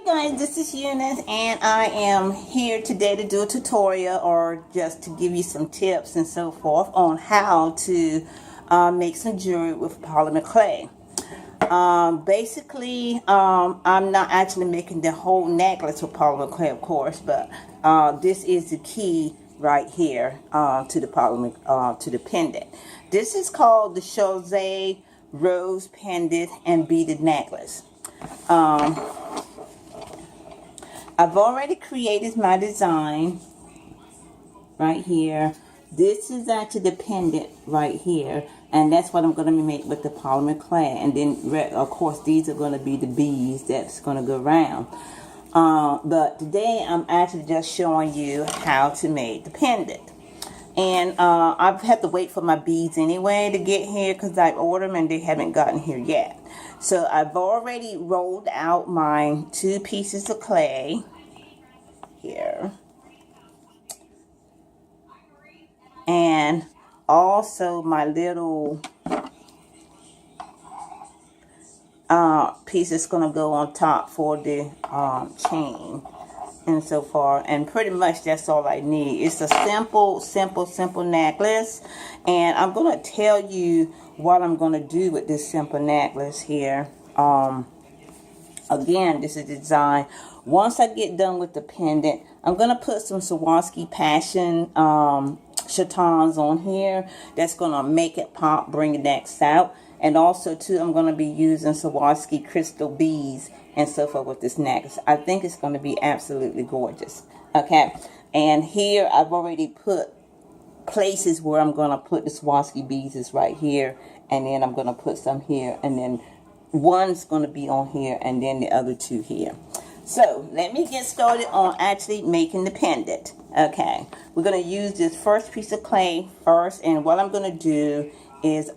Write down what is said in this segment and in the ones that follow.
Guys, this is Eunice and I am here today to do a tutorial or just to give you some tips and so forth on how to make some jewelry with polymer clay. I'm not actually making the whole necklace with polymer clay, of course, but this is the key right here to the polymer, to the pendant. This is called the Jose Rose Pendant and Beaded Necklace. I've already created my design right here. This is actually the pendant right here, and that's what I'm going to make with the polymer clay. And then, of course, these are going to be the beads that's going to go around. But today, I'm actually just showing you how to make the pendant. And I've had to wait for my beads anyway to get here because I ordered them and they haven't gotten here yet. So I've already rolled out my 2 pieces of clay here. And also my little piece is going to go on top for the chain and so far, and pretty much that's all I need. It's a simple necklace, and I'm going to tell you what I'm going to do with this simple necklace here. Again, this is the design. Once I get done with the pendant, I'm going to put some Swarovski Passion chatons on here. That's going to make it pop, bring the necks out. And also, too, I'm going to be using Swarovski crystal beads and so forth with this necklace. I think it's going to be absolutely gorgeous. Okay, and here I've already put places where I'm going to put the Swarovski beads is right here, and then I'm going to put some here, and then one's going to be on here, and then the other 2 here. So let me get started on actually making the pendant. Okay, we're going to use this first piece of clay first, and what I'm going to do is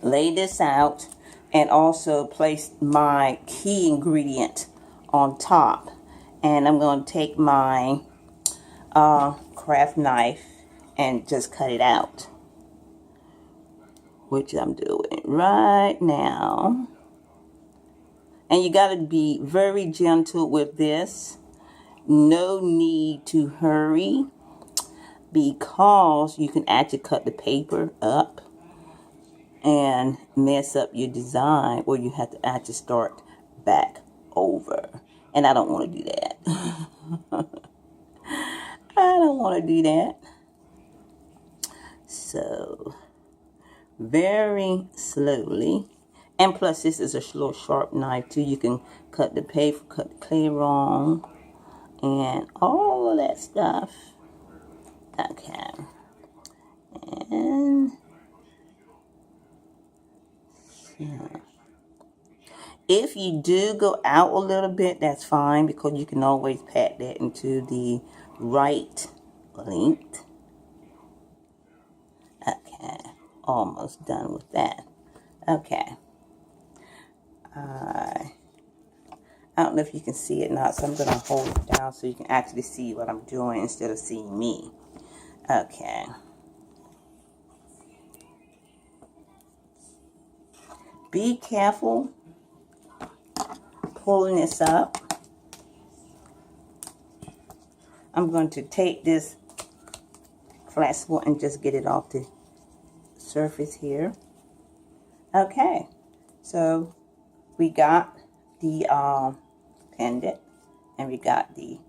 lay this out and also place my key ingredient on top. And I'm going to take my craft knife and just cut it out, which I'm doing right now. And you got to be very gentle with this. No need to hurry, because you can actually cut the paper up and mess up your design, or you have to actually start back over. And I don't want to do that. I don't want to do that. So, very slowly. And plus, this is a little sharp knife too. You can cut the paper, cut the clay wrong, and all of that stuff. Okay. And yeah. If you do go out a little bit, that's fine, because you can always pat that into the right length. Okay. Almost done with that. Okay. I don't know if you can see it or not, so I'm going to hold it down so you can actually see what I'm doing instead of seeing me. Okay. Be careful pulling this up. I'm going to take this flexible and just get it off the surface here. Okay. So we got the pendant, and we got the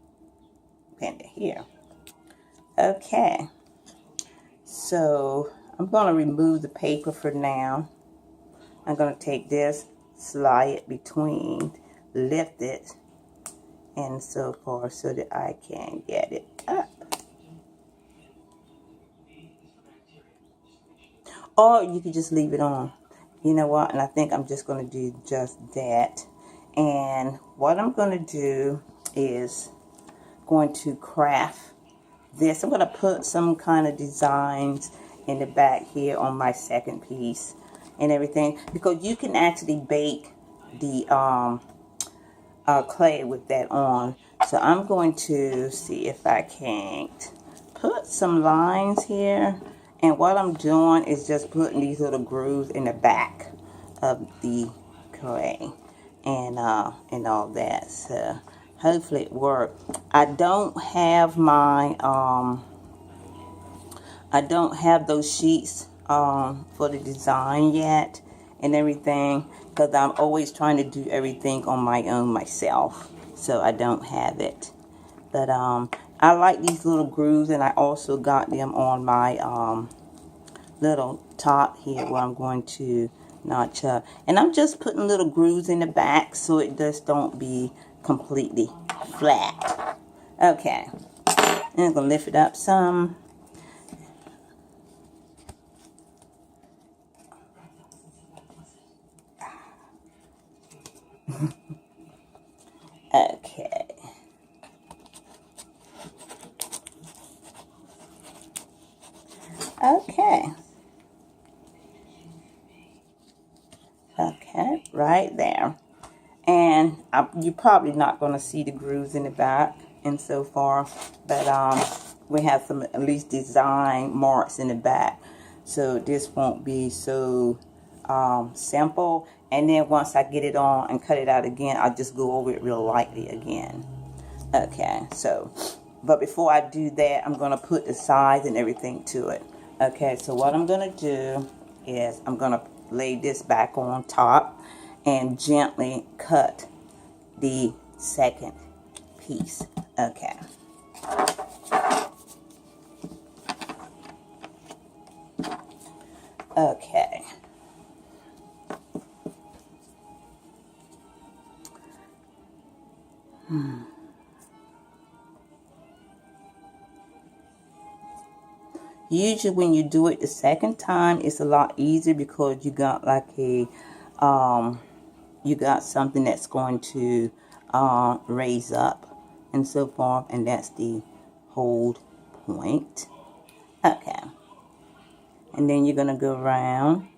pendant here. Okay, so I'm going to remove the paper for now. I'm going to take this, slide it between, lift it, and so forth, so that I can get it up. Or you could just leave it on. You know what? And I think I'm just going to do just that. And what I'm going to do is going to craft this. I'm going to put some kind of designs in the back here on my second piece and everything, because you can actually bake the clay with that on. So I'm going to see if I can't put some lines here. And what I'm doing is just putting these little grooves in the back of the clay. and all that. So hopefully it worked. I don't have my I don't have those sheets for the design yet and everything, because I'm always trying to do everything on my own myself, so I don't have it. But I like these little grooves, and I also got them on my little top here where I'm going to notch up. And I'm just putting little grooves in the back so it just don't be completely flat. Okay, and I'm going to lift it up some. Okay. Okay. Okay, right there. And you're probably not going to see the grooves in the back and so far, but we have some at least design marks in the back, so this won't be so simple. And then once I get it on and cut it out again, I'll just go over it real lightly again. Okay, so, but before I do that, I'm going to put the size and everything to it. Okay, so what I'm going to do is I'm going to lay this back on top and gently cut the second piece. Okay. Okay. Usually when you do it the second time, it's a lot easier because you got like a, you got something that's going to raise up and so forth, and that's the hold point. Okay. And then you're going to go around.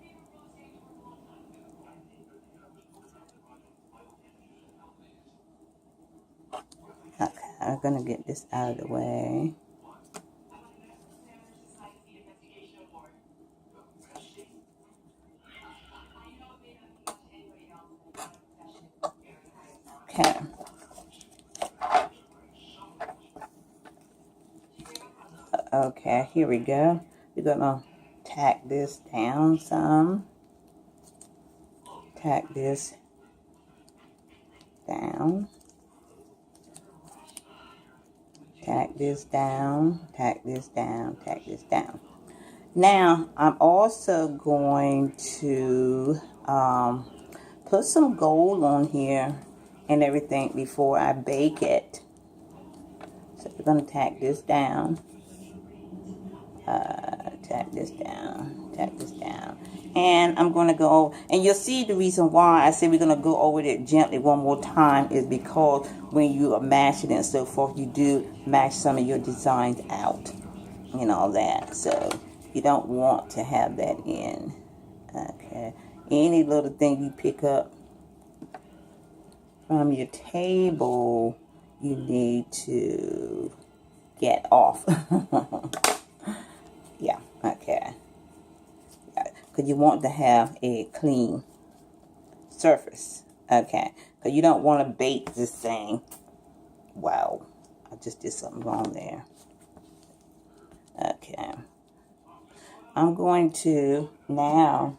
Okay, I'm going to get this out of the way. Okay. Okay, here we go. We're going to tack this down some. Tack this down. Tack this down. Tack this down. Tack this down. Now, I'm also going to put some gold on here and everything before I bake it. So we're going to tack this down. Tack this down. Tack this down. And I'm going to go, and you'll see the reason why I say we're going to go over it gently one more time is because when you are mashing it and so forth, you do mash some of your designs out and all that. So you don't want to have that in. Okay. Any little thing you pick up from your table, you need to get off. Yeah, okay. Because you want to have a clean surface. Okay. Because you don't want to bake this thing. Wow. I just did something wrong there. Okay. I'm going to now,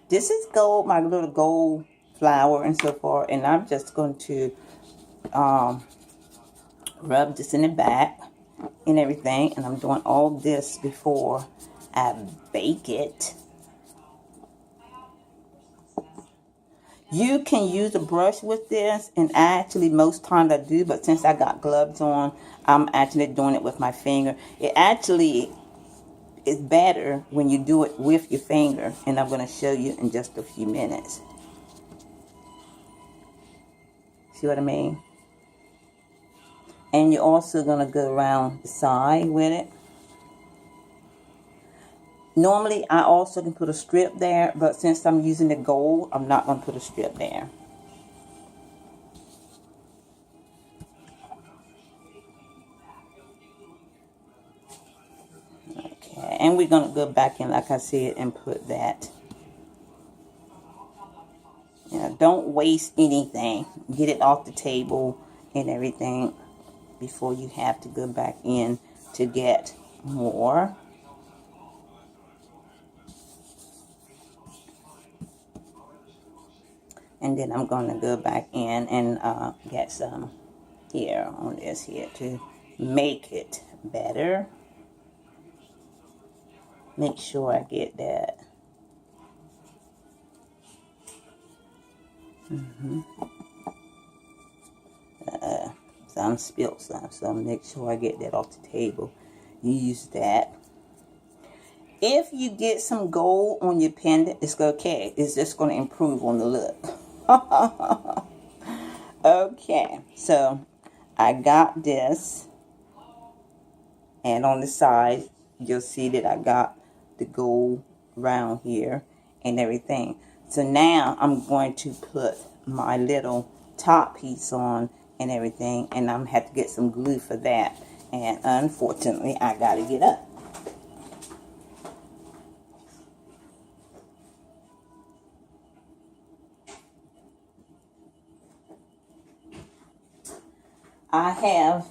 this is gold, my little gold flour and so forth, and I'm just going to rub this in the back and everything, and I'm doing all this before I bake it. You can use a brush with this, and actually most times I do, but since I got gloves on, I'm actually doing it with my finger. It actually is better when you do it with your finger, and I'm going to show you in just a few minutes. See what I mean? And you're also going to go around the side with it. Normally, I also can put a strip there, but since I'm using the gold, I'm not going to put a strip there. Okay, and we're going to go back in, like I said, and put that. don't waste anything. Get it off the table and everything before you have to go back in to get more. And then I'm going to go back in and get some here on this here to make it better. Make sure I get that. Some spilled some, so make sure I get that off the table. Use that. If you get some gold on your pendant, it's okay. It's just going to improve on the look. Okay, so I got this, and on the side you'll see that I got the gold around here and everything. So now I'm going to put my little top piece on and everything, and I'm gonna have to get some glue for that, and unfortunately I gotta get up. I have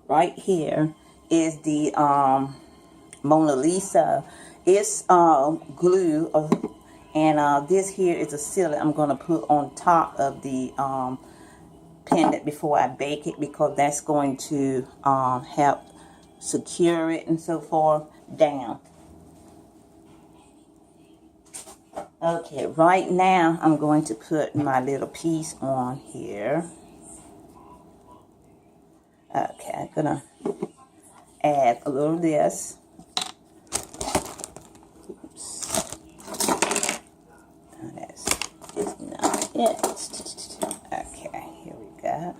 right here is the Mona Lisa. It's glue, and this here is a sealant I'm going to put on top of the pendant before I bake it, because that's going to help secure it and so forth down. Okay, right now I'm going to put my little piece on here. Okay, I'm gonna add a little of this. Oops. That's not it. Okay, here we go.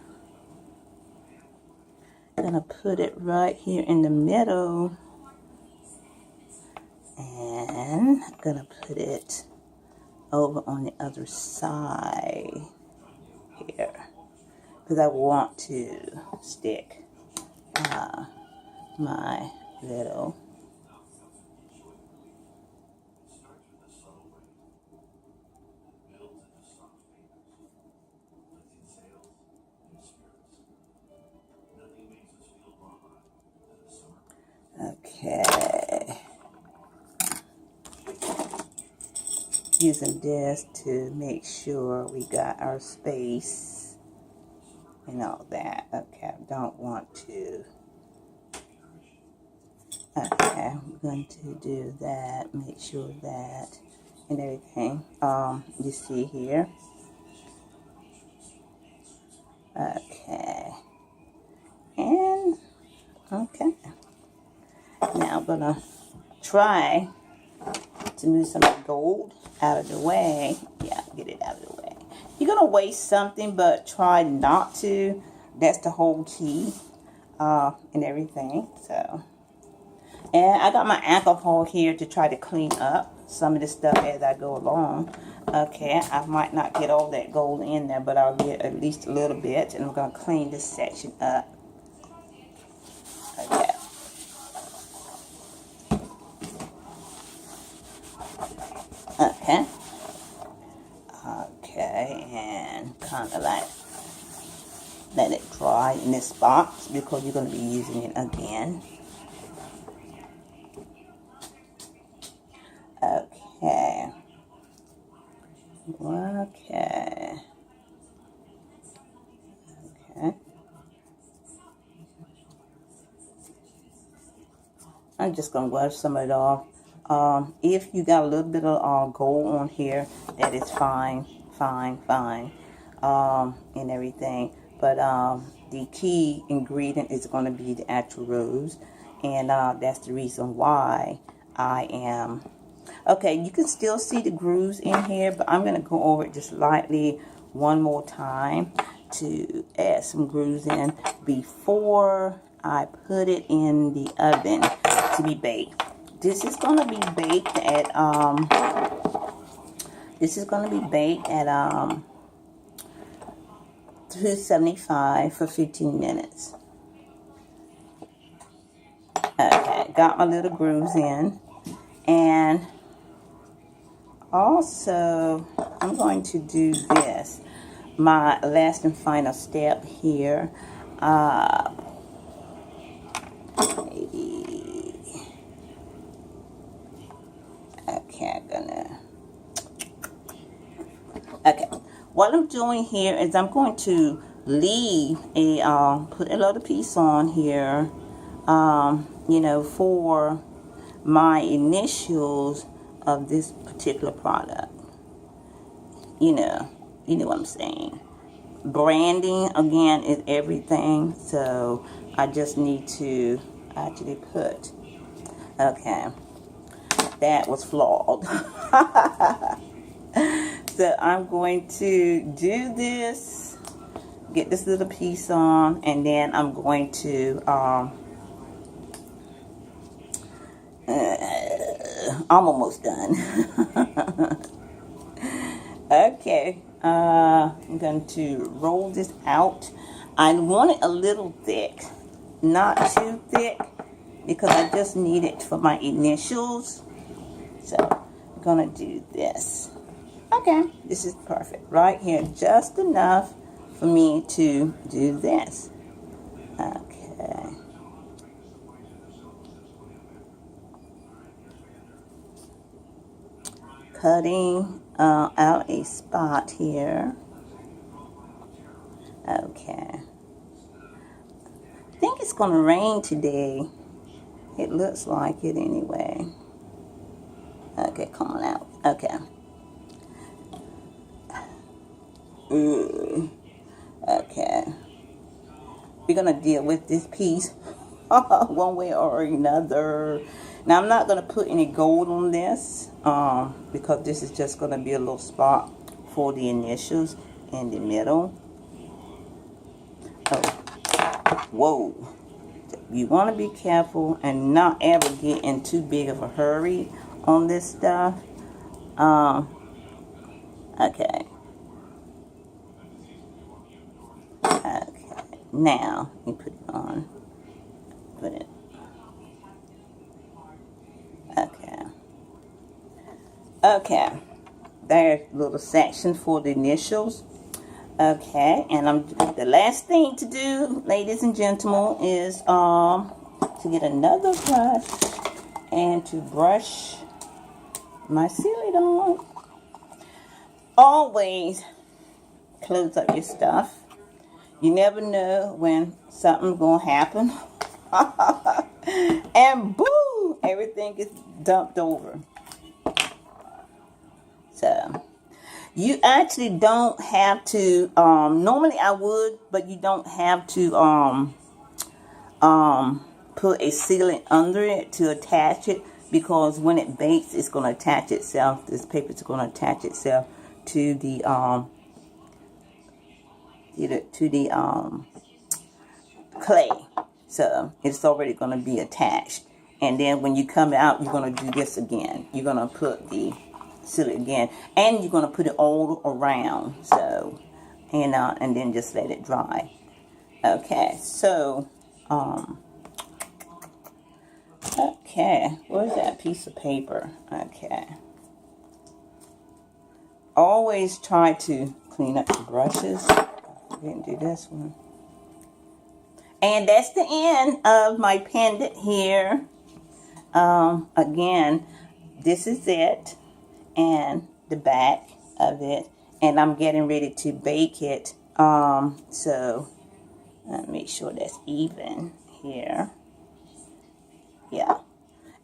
I'm gonna put it right here in the middle, and I'm gonna put it over on the other side here, because I want to stick my little okay, using this to make sure we got our space and all that. Okay, I don't want to. Okay, I'm going to do that, make sure that, and everything. You see here. Okay. And, okay. Now I'm gonna try to move some of the gold out of the way. Yeah, get it out of the way. You're gonna waste something, but try not to. That's the whole key, and everything, so. And I got my alcohol here to try to clean up some of the stuff as I go along. Okay, I might not get all that gold in there, but I'll get at least a little bit. And I'm going to clean this section up. Okay. Okay. Okay, and kind of like let it dry in this box, because you're going to be using it again. Okay. Okay. Okay. I'm just going to wash some of it off. If you got a little bit of gold on here, that is fine, and everything. But the key ingredient is going to be the actual rose, and that's the reason why I am. Okay, you can still see the grooves in here, but I'm going to go over it just lightly one more time to add some grooves in before I put it in the oven to be baked. This is going to be baked at 275 for 15 minutes. Okay, got my little grooves in, and also I'm going to do this. My last and final step here. Maybe. Okay, okay. What I'm doing here is I'm going to leave a, put a little piece on here, you know, for my initials of this particular product. You know what I'm saying. Branding, again, is everything. So I just need to actually put, okay, that was flawed. So I'm going to do this, get this little piece on, and then I'm going to, I'm almost done. Okay, I'm going to roll this out. I want it a little thick, not too thick, because I just need it for my initials. So I'm going to do this. Okay, this is perfect right here, just enough for me to do this. Okay. Cutting out a spot here. Okay. I think it's going to rain today. It looks like it anyway. Okay, come on out. Okay. Okay. We're going to deal with this piece one way or another. Now, I'm not going to put any gold on this because this is just going to be a little spot for the initials in the middle. Oh, whoa. You want to be careful and not ever get in too big of a hurry on this stuff. Okay. Okay. Now, you put it on. Put it. Okay. Okay. There's a little section for the initials. Okay, and the last thing to do, ladies and gentlemen, is to get another brush and to brush my silicone. Always close up your stuff. You never know when something's gonna happen. And boom, everything gets dumped over. So you actually don't have to, normally I would, but you don't have to put a sealant under it to attach it, because when it bakes, it's going to attach itself. This paper is going to attach itself to the clay. So it's already going to be attached. And then when you come out, you're going to do this again. You're going to put the seal it again, and you're going to put it all around. So, and then just let it dry. Okay, so okay, where's that piece of paper? Okay, always try to clean up the brushes. I didn't do this one. And that's the end of my pendant here. Again, this is it, and the back of it, and I'm getting ready to bake it. So let me make sure that's even here. Yeah,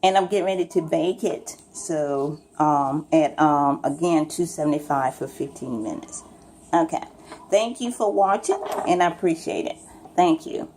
and I'm getting ready to bake it. So at again 275 for 15 minutes. Okay, thank you for watching, and I appreciate it. Thank you.